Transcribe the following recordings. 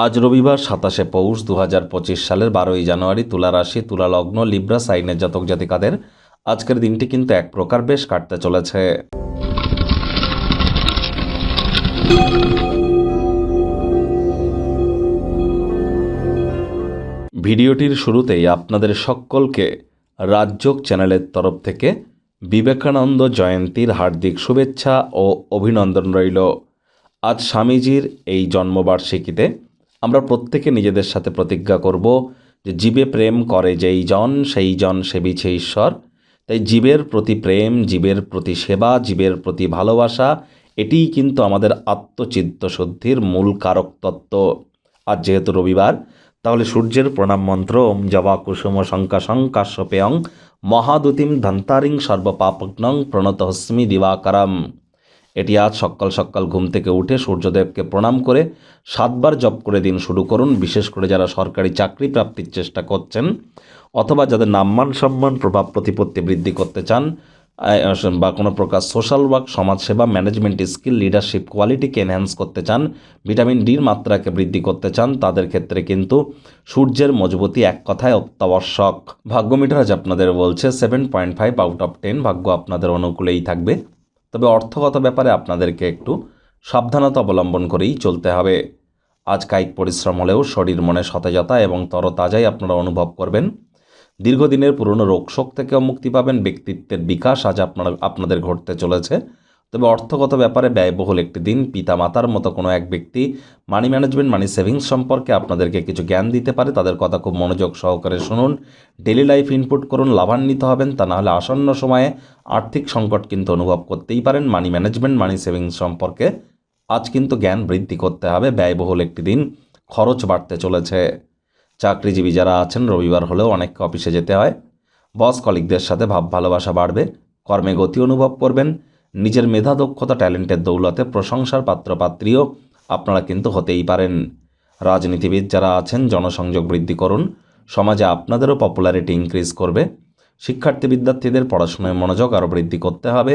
আজ রবিবার ২৭শে পৌষ ২০২৫ সালের ১২ই জানুয়ারি। তুলা রাশি, তুলা লগ্ন, লিব্রা সাইনের জাতক জাতিকাদের আজকের দিনটি কিন্তু এক প্রকার বেশ কাটতে চলেছে। ভিডিওটির শুরুতেই আপনাদের সকলকে রাজযোগ চ্যানেলের তরফ থেকে বিবেকানন্দ জয়ন্তীর হার্দিক শুভেচ্ছা ও অভিনন্দন রইল। আজ স্বামীজির এই জন্মবার্ষিকীতে আমরা প্রত্যেকে নিজেদের সাথে প্রতিজ্ঞা করব যে জীবে প্রেম করে যেই জন সেই জন সেবিছে ঈশ্বর। তাই জীবের প্রতি প্রেম, জীবের প্রতি সেবা, জীবের প্রতি ভালোবাসা এটিই কিন্তু আমাদের আত্মচিত্ত শুদ্ধির মূল কারক তত্ত্ব। আজ যেহেতু রবিবার, তাহলে সূর্যের প্রণাম মন্ত্র ওম জবা কুসুম শঙ্কাশং কাশ্যপেয়ং মহাদুতিম ধন্তারিং সর্বপাপগ্নং প্রণতহস্মি দিবাকারম। এটি আজ সকাল সকাল ঘুম থেকে উঠে সূর্যদেবকে প্রণাম করে 7 বার জপ করে দিন শুরু করুন। বিশেষ করে যারা সরকারি চাকরি প্রাপ্তির চেষ্টা করছেন অথবা যাদের নাম্মান সম্মান প্রভাব প্রতিপত্তি বৃদ্ধি করতে চান বা কোনো প্রকার সোশ্যাল ওয়ার্ক, সমাজসেবা, ম্যানেজমেন্ট স্কিল, লিডারশিপ কোয়ালিটিকে এনহ্যান্স করতে চান, ভিটামিন ডির মাত্রাকে বৃদ্ধি করতে চান, তাদের ক্ষেত্রে কিন্তু সূর্যের মজবুতি এক কথায় অত্যাবশ্যক। ভাগ্য মিটার আজ আপনাদের বলছে 7.5 আউট অফ 10। ভাগ্য আপনাদের অনুকূলেই থাকবে, তবে অর্থগত ব্যাপারে আপনাদেরকে একটু সাবধানতা অবলম্বন করেই চলতে হবে। আজ কায়িক পরিশ্রম হলেও শরীর মনে সতেজতা এবং তরতাজাই আপনারা অনুভব করবেন। দীর্ঘদিনের পুরনো রোগশোক থেকেও মুক্তি পাবেন। ব্যক্তিত্বের বিকাশ আজ আপনাদের ঘটতে চলেছে। তবে অর্থগত ব্যাপারে ব্যয়বহুল একটি দিন। পিতামাতার মতো কোনো এক ব্যক্তি মানি ম্যানেজমেন্ট, মানি সেভিংস সম্পর্কে আপনাদেরকে কিছু জ্ঞান দিতে পারে। তাদের কথা খুব মনোযোগ সহকারে শুনুন, ডেলি লাইফ ইনপুট করুন, লাভান্বিত হবেন। তা নাহলে আসন্ন সময়ে আর্থিক সংকট কিন্তু অনুভব করতেই পারেন। মানি ম্যানেজমেন্ট, মানি সেভিংস সম্পর্কে আজ কিন্তু জ্ঞান বৃদ্ধি করতে হবে। ব্যয়বহুল একটি দিন, খরচ বাড়তে চলেছে। চাকরিজীবী যারা আছেন, রবিবার হলেও অনেককে অফিসে যেতে হয়। বস কলিগদের সাথে ভাব ভালোবাসা বাড়বে। কর্মে গতি অনুভব করবেন। নিজের মেধা, দক্ষতা, ট্যালেন্টের দৌলতে প্রশংসার পাত্রপাত্রীও আপনারা কিন্তু হতেই পারেন। রাজনীতিবিদ যারা আছেন, জনসংযোগ বৃদ্ধি করুন। সমাজে আপনাদেরও পপুলারিটি ইনক্রিজ করবে। শিক্ষার্থী বিদ্যার্থীদের পড়াশোনায় মনোযোগ আরও বৃদ্ধি করতে হবে।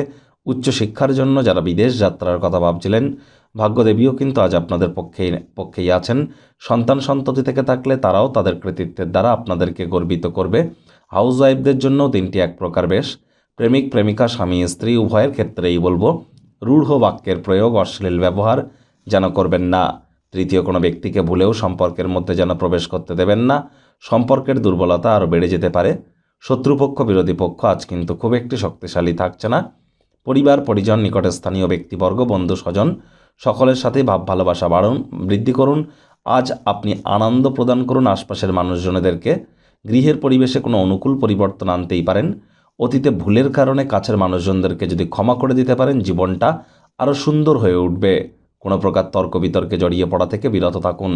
উচ্চশিক্ষার জন্য যারা বিদেশ যাত্রার কথা ভাবছিলেন, ভাগ্যদেবীও কিন্তু আজ আপনাদের পক্ষেই আছেন। সন্তান সন্ততি থেকে থাকলে তারাও তাদের কৃতিত্বের দ্বারা আপনাদেরকে গর্বিত করবে। হাউস ওয়াইফদের জন্য দিনটি এক প্রকার বেশ। প্রেমিক প্রেমিকা, স্বামী স্ত্রী উভয়ের ক্ষেত্রেই বলবো, রূঢ় বাক্যের প্রয়োগ, অশ্লীল ব্যবহার যেন করবেন না। তৃতীয় কোনো ব্যক্তিকে ভুলেও সম্পর্কের মধ্যে যেন প্রবেশ করতে দেবেন না। সম্পর্কের দুর্বলতা আরও বেড়ে যেতে পারে। শত্রুপক্ষ, বিরোধী পক্ষ আজ কিন্তু খুব একটি শক্তিশালী থাকছে না। পরিবার, পরিজন, নিকটের স্থানীয় ব্যক্তিবর্গ, বন্ধু স্বজন সকলের সাথেই ভাব ভালোবাসা বৃদ্ধি করুন। আজ আপনি আনন্দ প্রদান করুন আশপাশের মানুষজনেদেরকে। গৃহের পরিবেশে কোনো অনুকূল পরিবর্তন আনতেই পারেন। অতীতে ভুলের কারণে কাছের মানুষজনদেরকে যদি ক্ষমা করে দিতে পারেন, জীবনটা আরও সুন্দর হয়ে উঠবে। কোনো প্রকার তর্ক বিতর্কে জড়িয়ে পড়া থেকে বিরত থাকুন।